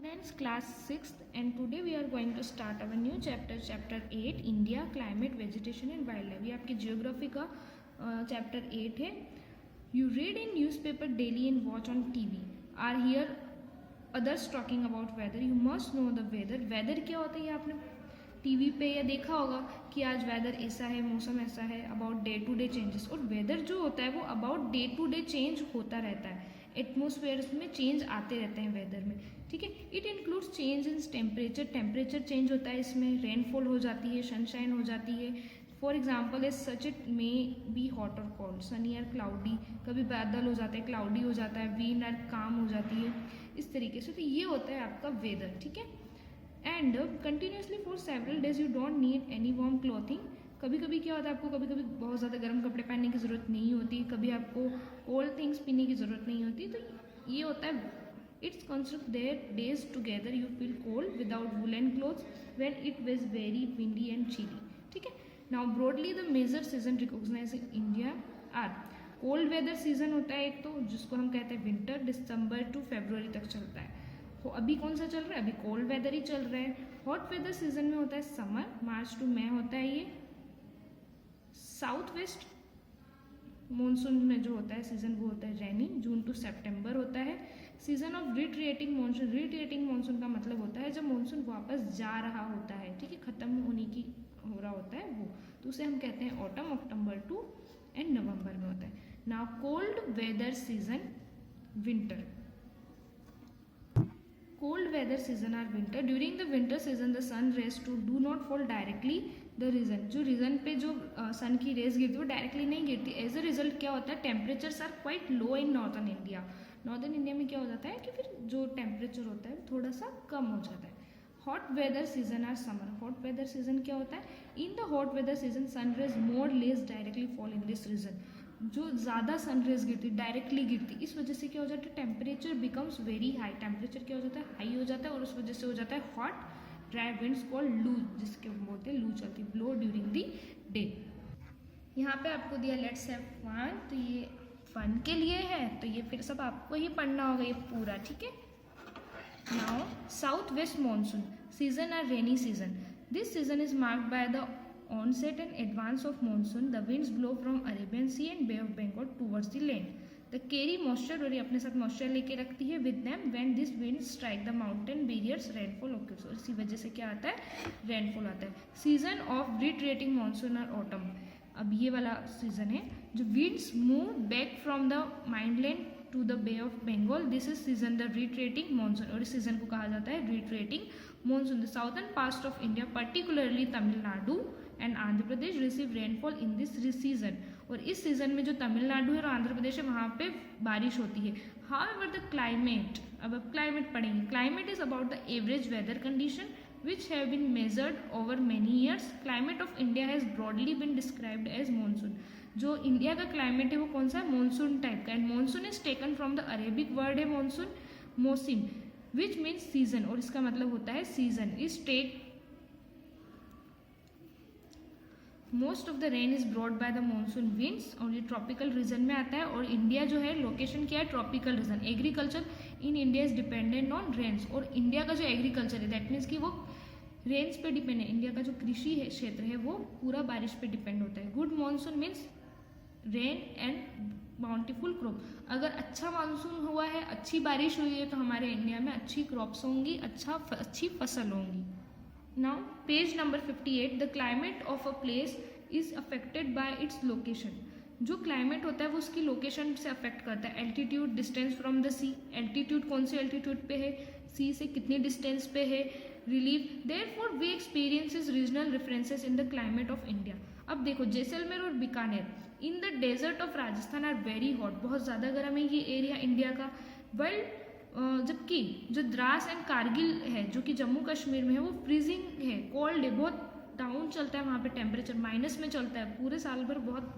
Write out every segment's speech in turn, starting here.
Students, class 6th, and today we are going to start our new chapter, chapter 8, India, Climate, Vegetation and Wildlife. ये आपकी geography का chapter 8 है. You read in newspaper daily and watch on TV. Are here others talking about weather. You must know the weather. Weather क्या होता है ये आपने TV पे या देखा होगा कि आज वेदर ऐसा है, मौसम ऐसा है, about day to day changes. और वेदर जो होता है वो about day to day change होता रहता है. एटमोसफेयर में चेंज आते रहते हैं वेदर में. ठीक है. It includes change in temperature. Temperature change होता है इसमें. रेनफॉल हो जाती है, सनशाइन हो जाती है. For example is such it may be hot और कोल्ड, सनी और क्लाउडी. कभी बादल हो जाते हैं, क्लाउडी हो जाता है, विंड और काम हो जाती है. इस तरीके से तो ये होता है आपका वेदर. ठीक है. And continuously for several days you don't need any warm clothing. कभी कभी क्या होता है आपको कभी कभी बहुत ज़्यादा गर्म कपड़े पहनने की ज़रूरत नहीं होती, कभी आपको कोल्ड थिंग्स पीने की ज़रूरत नहीं होती. तो ये होता है it's consider their days together you feel cold without woollen clothes when it was very windy and chilly. ठीक है. Now broadly the major season recognise in India are cold weather season होता है एक तो, जिसको हम कहते हैं विंटर, दिसंबर टू फरवरी तक चलता है. तो अभी कौन सा चल रहा है? अभी कोल्ड वेदर ही चल रहा है. हॉट वेदर सीजन में होता है समर, मार्च टू मई होता है ये. साउथ वेस्ट मॉनसून में जो होता है सीजन वो होता है रेनी, जून टू सितंबर होता है. Season of retreating monsoon. Retreating monsoon का मतलब होता है जब मानसून वापस जा रहा होता है. ठीक है. खत्म होने की हो रहा होता है वो, तो उसे हम कहते हैं autumn. October to and November में होता है. Now cold weather season winter. Cold weather season are winter. During the winter season the sun rays do not fall directly the region. जो रीजन पे जो सन की रेज गिरती है वो डायरेक्टली नहीं गिरती. एज अ रिजल्ट क्या होता है, temperatures are quite low in northern India. Northern India में क्या हो जाता है कि फिर जो टेम्परेचर होता है वो थोड़ा सा कम हो जाता है. Hot weather season or summer. Hot weather season क्या होता है? In the hot weather season sun rays more less directly fall in this region. जो ज़्यादा सन रेज गिरती, डायरेक्टली गिरती, इस वजह से क्या हो जाता है, temperature becomes very high. Temperature क्या हो जाता है, हाई हो जाता है, और उस वजह से हो जाता है हॉट. ड्राई विंड्स कॉल्ड लू, जिसके बोलते हैं लू चलती, ब्लो ड्यूरिंग दी डे. यहाँ पे आपको दिया लेट्स हैव फन, तो ये फन के लिए है, तो ये फिर सब आपको ही पढ़ना होगा ये पूरा. ठीक है. Now south west monsoon season or rainy season. This season is marked by the onset and advance of monsoon. The winds blow from Arabian Sea and Bay of Bengal towards the land. The carry moisture, और ये अपने साथ moisture लेके रखती है with them. When these winds strike the mountain barriers, rainfall occurs. और इसी वजह से क्या आता है, rainfall आता है. Season of retreating monsoon or autumn. अब ये वाला season है जो winds move back from the mainland to the Bay of Bengal. This is season the retreating monsoon, और इस season को कहा जाता है retreating monsoon. The southern part of India, particularly Tamil Nadu and Andhra Pradesh receive rainfall in this season. और इस season में जो तमिलनाडु है और आंध्र प्रदेश है वहाँ पे बारिश होती है. हाउएवर द क्लाइमेट, अब क्लाइमेट पढ़ेंगे. Climate is about the average weather condition which have been measured over many years. Climate of India has broadly been described as monsoon. जो इंडिया का क्लाइमेट है वो कौन सा है, मानसून टाइप का. And monsoon is taken from the Arabic word है monsoon, मोसिम, विच मीन्स सीजन, और इसका मतलब होता है season. Is take most of the rain is brought by the monsoon winds, और ये ट्रॉपिकल रीजन में आता है. और इंडिया जो है लोकेशन क्या है, tropical region. Agriculture in India is dependent on rains. और इंडिया का जो एग्रीकल्चर है दैट मीन्स कि वो रेन्स पे डिपेंड है. इंडिया का जो कृषि है क्षेत्र है वो पूरा बारिश पे डिपेंड होता है. Good monsoon means rain and bountiful crop. अगर अच्छा मानसून हुआ है, अच्छी बारिश हुई है, तो हमारे इंडिया में अच्छी क्रॉप्स होंगी, अच्छी फसल होंगी. Now page number 58. The climate of a place is affected by its location. जो क्लाइमेट होता है वो उसकी लोकेशन से अफेक्ट करता है. Altitude, distance from the sea. Altitude कौन से एल्टीट्यूड पे है, सी से कितनी डिस्टेंस पे है. Relief. Therefore we experiences regional differences in the climate of India. अब देखो जैसलमेर और Bikaner in the desert of Rajasthan are very hot. बहुत ज़्यादा गर्म है ये एरिया इंडिया का. वर्ल्ड जबकि जो द्रास एंड कारगिल है जो कि जम्मू कश्मीर में है वो फ्रीजिंग है, कोल्ड है, बहुत डाउन चलता है वहाँ पे. टेम्परेचर माइनस में चलता है, पूरे साल भर बहुत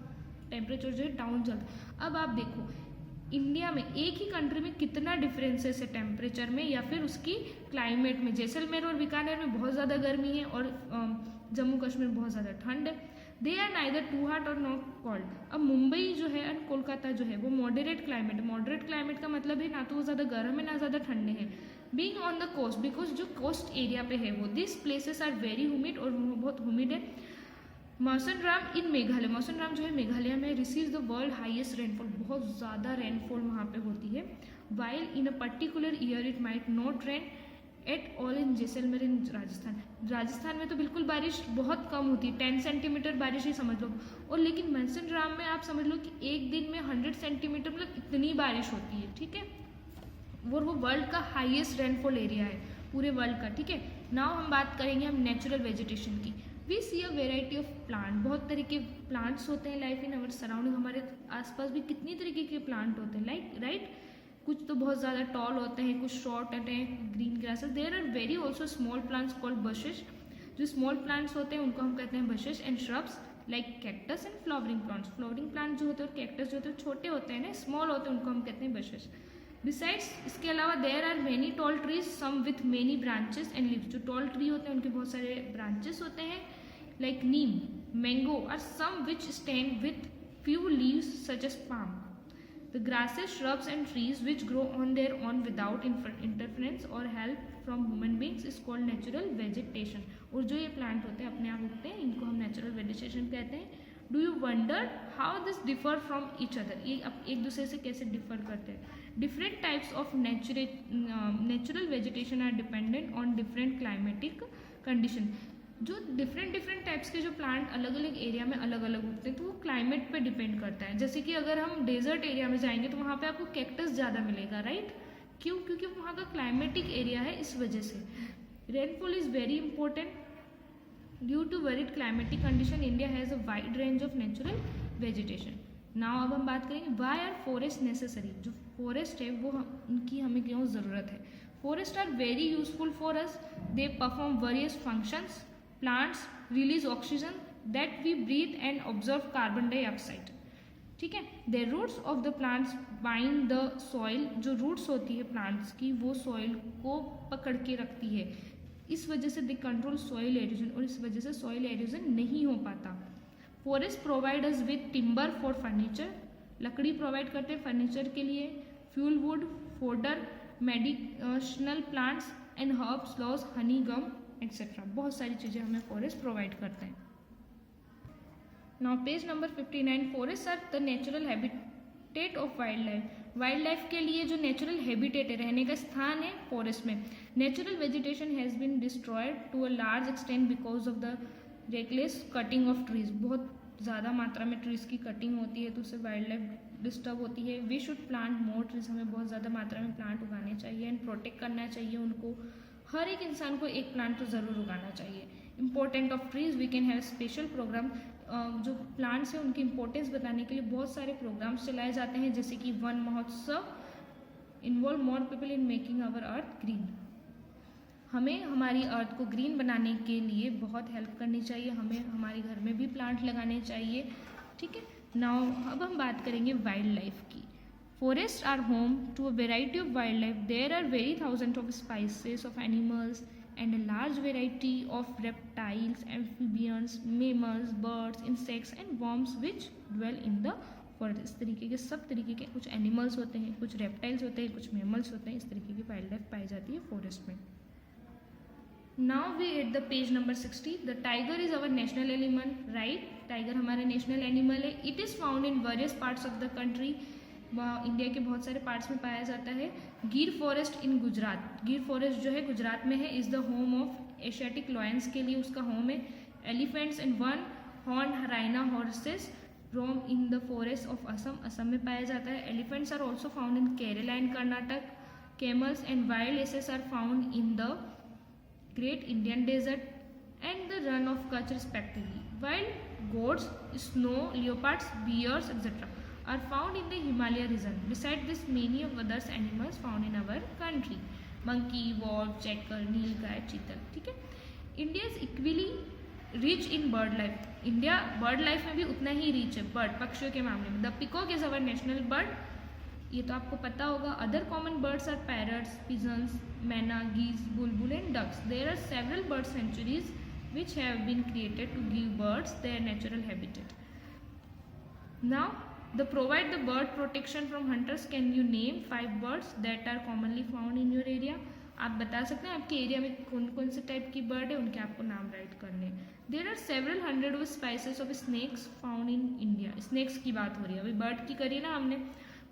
टेम्परेचर जो है डाउन चलता है. अब आप देखो इंडिया में एक ही कंट्री में कितना डिफरेंसेस है टेम्परेचर में या फिर उसकी क्लाइमेट में. जैसलमेर और बीकानेर में बहुत ज़्यादा गर्मी है और जम्मू कश्मीर में बहुत ज़्यादा ठंड है. They are neither too hot और नॉट कोल्ड. अब मुंबई जो है एंड कोलकाता कोलकाता जो है वो मॉडरेट क्लाइमेट का मतलब है ना तो वो ज़्यादा गर्म है ना ज़्यादा ठंडे हैं। Being on the coast, because जो कोस्ट एरिया पे है वो, this places are very humid और वो बहुत ह्यूमिड है। मौसनराम इन मेघालय, मौसनराम जो है मेघालय में receive the world highest rainfall, बहुत ज़्यादा रेनफॉल वहाँ पे होती है। While in a particular year it might not rain at all in Jaisalmer in Rajasthan, Rajasthan में तो बिल्कुल बारिश बहुत कम होती है, 10 सेंटीमीटर बारिश ही समझ लो। और लेकिन मौसनराम में आप समझ लो कि एक दिन में 100 सेंटीमीटर मतलब इतनी बारिश होती है, ठीक है। वो वर्ल्ड का हाईएस्ट रेनफॉल एरिया है पूरे वर्ल्ड का, ठीक है। नाउ हम बात करेंगे हम नेचुरल वेजिटेशन की। We see a variety of plant, बहुत तरह के प्लांट्स होते हैं लाइफ इन अवर सराउंडिंग, हमारे आसपास भी कितनी तरीके के प्लांट होते हैं, लाइक राइट। कुछ तो बहुत ज़्यादा टॉल होते हैं, कुछ शॉर्ट होते हैं, green grasses. There are very also small plants called bushes, जो स्मॉल प्लांट्स होते हैं उनको हम कहते हैं bushes. And shrubs like cactus and flowering plants, flowering plant जो होते हैं और कैक्टस जो होते हैं छोटे होते हैं ना, स्मॉल होते हैं, उनको हम कहते हैं बशेस। बिसाइड्स इसके अलावा there are many tall trees some with many branches and leaves, जो टॉल ट्री होते हैं उनके बहुत सारे ब्रांचेस होते हैं, लाइक नीम, मैंगो, और some which stand with few leaves such as palm. The grasses, shrubs and trees which grow on their own without interference or help from human beings is called natural vegetation. और जो ये plant होते हैं अपने आप उगते हैं, इनको हम नेचुरल वेजिटेशन कहते हैं। Do you wonder how this differ from each other, ये एक दूसरे से कैसे डिफर करते हैं। Different types of natural vegetation are dependent on different climatic condition. जो डिफरेंट टाइप्स के जो प्लांट अलग अलग एरिया में अलग अलग उगते हैं तो वो क्लाइमेट पे डिपेंड करता है। जैसे कि अगर हम डेजर्ट एरिया में जाएंगे तो वहाँ पे आपको कैक्टस ज़्यादा मिलेगा, राइट। क्यों? क्योंकि वहाँ का क्लाइमेटिक एरिया है, इस वजह से। Rainfall is very important. Due to varied climatic condition India has a wide range of natural vegetation. Now अब हम बात करेंगे वाई आर फॉरेस्ट नेसेसरी। जो फॉरेस्ट है वो उनकी हमें क्यों ज़रूरत है। Forest are very useful for us, they perform various functions. Plants release oxygen that we breathe and absorb carbon dioxide, ठीक है। The roots of the plants bind the soil, जो roots होती है plants की वो soil को पकड़ के रखती है, इस वजह से they control soil erosion, और इस वजह से soil erosion नहीं हो पाता। Forest provide us with timber for furniture, लकड़ी प्रोवाइड करते हैं फर्नीचर के लिए। Fuel wood, fodder, medicinal plants and herbs, laws, honey, gum etcetera, बहुत सारी चीज़ें हमें फॉरेस्ट प्रोवाइड करते हैं। Now page number 59, forest are the natural habitat of wild life. Wild life के लिए जो नेचुरल हैबिटेट है, रहने का स्थान है फॉरेस्ट में। Natural vegetation has been destroyed to a large extent because of the reckless cutting of trees, बहुत ज़्यादा मात्रा में ट्रीज़ की कटिंग होती है तो उससे वाइल्ड लाइफ डिस्टर्ब होती है। We should plant more trees, हमें बहुत ज़्यादा मात्रा में प्लांट उगाने चाहिए एंड प्रोटेक्ट करना चाहिए उनको। हर एक इंसान को एक प्लांट तो ज़रूर उगाना चाहिए। Important of trees, we can have special program, जो प्लांट्स हैं उनकी इम्पोर्टेंस बताने के लिए बहुत सारे प्रोग्राम्स चलाए जाते हैं, जैसे कि Van Mahotsav, involve more people in making our earth green. हमें हमारी अर्थ को ग्रीन बनाने के लिए बहुत हेल्प करनी चाहिए, हमें हमारे घर में भी प्लांट लगाने चाहिए, ठीक है। नाउ अब हम बात करेंगे वाइल्ड लाइफ की। Forests are home to a variety of wildlife. There are very thousands of species of animals and a large variety of reptiles, amphibians, mammals, birds, insects and worms which dwell in the forest. इस तरीके के सब तरीके के कुछ animals होते हैं, कुछ रेप्टाइल्स होते हैं, कुछ मेमल्स होते हैं, इस तरीके की वाइल्ड लाइफ पाई जाती है फॉरेस्ट में। Now we at the page number 60. The tiger is our national animal, right? Tiger हमारा नेशनल एनिमल है। It is found in various parts of the country. India के बहुत सारे पार्ट्स में पाया जाता है। गिर फॉरेस्ट इन गुजरात, गिर फॉरेस्ट जो है गुजरात में है, is the home of Asiatic lions के लिए उसका होम है। Elephants and one horn rhino horses roam in the forest of Assam, Assam में पाया जाता है। Elephants are also found in Kerala and Karnataka. Camels and wild asses are found in the great Indian desert and the Rann of Kutch respectively. Wild goats, snow leopards, bears etcetera are found in the Himalaya region. Besides this, many of others animals found in our country. Monkey, wolf, jackal, नीलगाय, चीतल, ठीक है। India is equally rich in bird life. India bird life में भी उतना ही rich है bird पक्षियों के मामले में। The peacock is our national bird, ये तो आपको पता होगा। Other common birds are parrots, pigeons, myna, geese, bulbul and ducks. There are several bird sanctuaries which have been created to give birds their natural habitat. Now the provide the bird protection from hunters. Can you name 5 birds that are commonly found in your area. आप बता सकते हैं आपके area में कौन कौन से type की बर्ड है, उनके आपको नाम राइट करने हैं. There are several hundred of species of snakes found in India. Snakes की बात हो रही है, अभी बर्ड की करी ना हमने.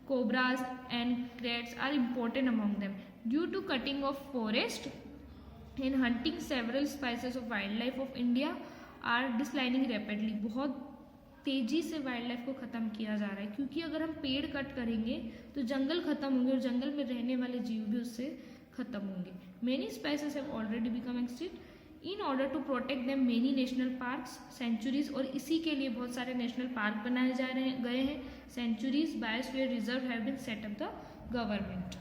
Cobras and kraits are important among them. Due to cutting of forest in hunting several species of wild life of India are declining rapidly. बहुत तेजी से वाइल्ड लाइफ को ख़त्म किया जा रहा है, क्योंकि अगर हम पेड़ कट करेंगे तो जंगल खत्म होंगे और जंगल में रहने वाले जीव भी उससे खत्म होंगे. Many species have already become extinct. In order to protect them many national parks, sanctuaries, और इसी के लिए बहुत सारे नेशनल पार्क बनाए जा रहे गए हैं. Sanctuaries, biosphere reserve have been set up the government.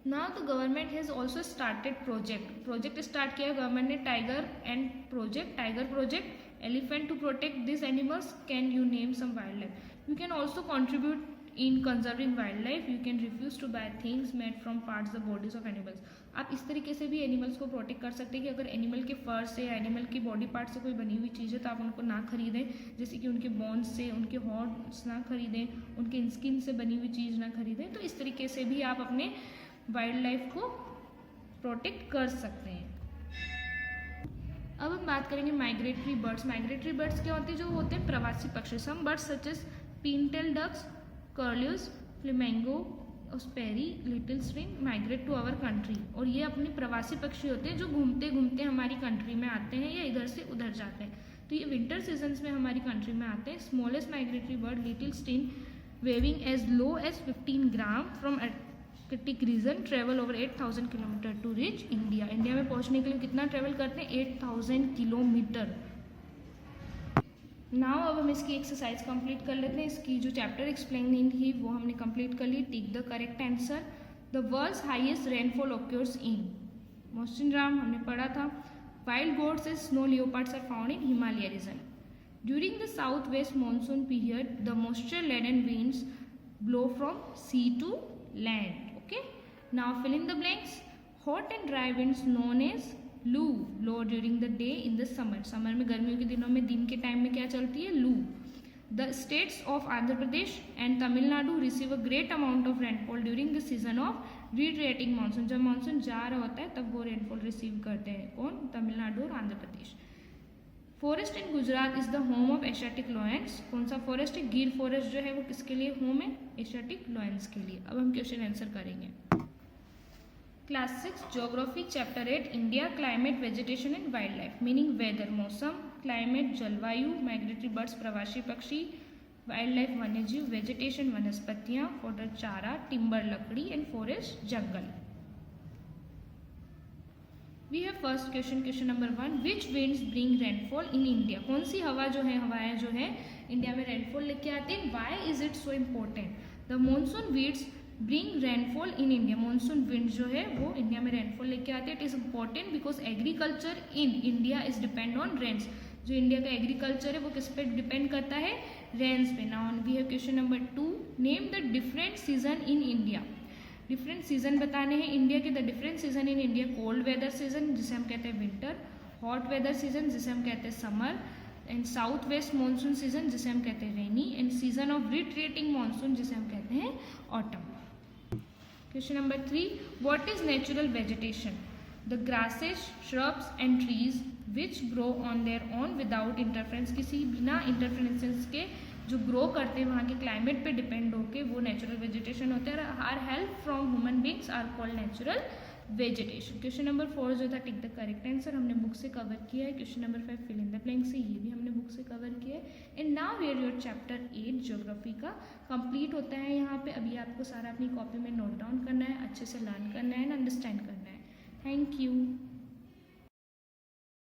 Now the government has also started project start किया गवर्नमेंट ने. Tiger and project, tiger project, elephant to protect these animals. Can you name some wildlife? You can also contribute in conserving wildlife. You can refuse to buy things made from parts the bodies of animals. आप इस तरीके से भी animals को protect कर सकते हैं कि अगर एनिमल के फर से या एनिमल की बॉडी पार्ट से कोई बनी हुई चीज़ है तो आप उनको ना खरीदें. जैसे कि उनके बोन्स से, उनके हॉर्न्स ना खरीदें, उनके स्किन से बनी हुई चीज़ ना खरीदें. तो इस तरीके से भी आप अपने वाइल्ड लाइफ को प्रोटेक्ट कर सकते हैं. अब हम बात करेंगे माइग्रेटरी बर्ड्स. माइग्रेटरी बर्ड्स क्या होते हैं? जो होते हैं प्रवासी पक्षी. Some birds such as pintail ducks, curlews, flamingo, osprey, little stint migrate to our country. और ये अपने प्रवासी पक्षी होते हैं जो घूमते घूमते हमारी कंट्री में आते हैं या इधर से उधर जाते हैं. तो ये विंटर सीजन्स में हमारी कंट्री में आते हैं. Smallest migratory bird little stint, weighing as low as 15 gram from Arctic region, travel over 8000 kilometre to reach India. India में पहुंचने के लिए कितना ट्रेवल करते हैं? 8000 किलोमीटर. नाउ अब हम इसकी एक्सरसाइज कंप्लीट कर लेते हैं. इसकी जो चैप्टर एक्सप्लेनिंग थी वो हमने कंप्लीट कर ली. Tick the correct answer. The world's highest rainfall occurs in Mawsynram हमने पढ़ा था. Wild goats and snow leopards are found in Himalaya region. During the south west monsoon period the moisture laden winds blow from sea to land. Okay, now fill in the blanks. Hot and dry winds known as loo blow during the day in the summer. Summer में, गर्मियों के दिनों में, दिन के time में क्या चलती है? लू. The states of Andhra Pradesh and Tamil Nadu receive a great amount of rainfall during the season of retreating monsoon. जब मानसून जा रहा होता है तब वो रेनफॉल रिसीव करते हैं. कौन? तमिलनाडु और Andhra Pradesh. Forest in Gujarat is the home of Asiatic lions. कौन सा फॉरेस्ट है? गिर फॉरेस्ट जो है वो किसके लिए होम है? एशियाटिक लॉयंस के लिए. अब हम क्वेश्चन आंसर करेंगे. Class 6 geography chapter 8 India climate vegetation and wild life. Meaning weather, मौसम, क्लाइमेट जलवायु, माइग्रेटरी बर्ड्स प्रवासी पक्षी, वाइल्ड लाइफ वन्यजीव, वेजिटेशन वनस्पतियाँ, फॉडर चारा, टिम्बर लकड़ी एंड फॉरेस्ट जंगल. We have first question. Question number 1. Which winds bring rainfall in India. कौन सी हवा जो है, हवाएं जो है इंडिया में रेनफॉल लेके आती हैं. Why is it so important? The monsoon winds bring rainfall in India. Monsoon wind जो है वो इंडिया में रेनफॉल लेके आते हैं. It is important because agriculture in India is depend on rains. जो इंडिया का एग्रीकल्चर है वो किस पे डिपेंड करता है? रेन्स पे. Now we have question number 2. Name the different season in India. Different season बताने हैं इंडिया के. The different season in India: cold weather season जिसे हम कहते हैं विंटर, हॉट वेदर सीजन जिसे हम कहते हैं summer, and south west monsoon season जिसे हम कहते हैं rainy, and season of retreating monsoon जिसे हम कहते हैं autumn. Question number 3. What is natural vegetation? The grasses, shrubs and trees which grow on their own without interference. किसी बिना इंटरफेरेंसेस के जो ग्रो करते हैं वहाँ के क्लाइमेट पे डिपेंड होके वो नेचुरल वेजिटेशन होते हैं. Are help from human beings are called natural vegetation. Question number 4 जो था टिक द करेक्ट आंसर हमने बुक से कवर किया है. Question number 5 fill in the blank से, ये भी हमने बुक से कवर किया है. And now here your chapter 8 geography का कंप्लीट होता है यहाँ पे. अभी आपको सारा अपनी कॉपी में नोट डाउन करना है, अच्छे से लर्न करना है एंड अंडरस्टैंड करना है. Thank you.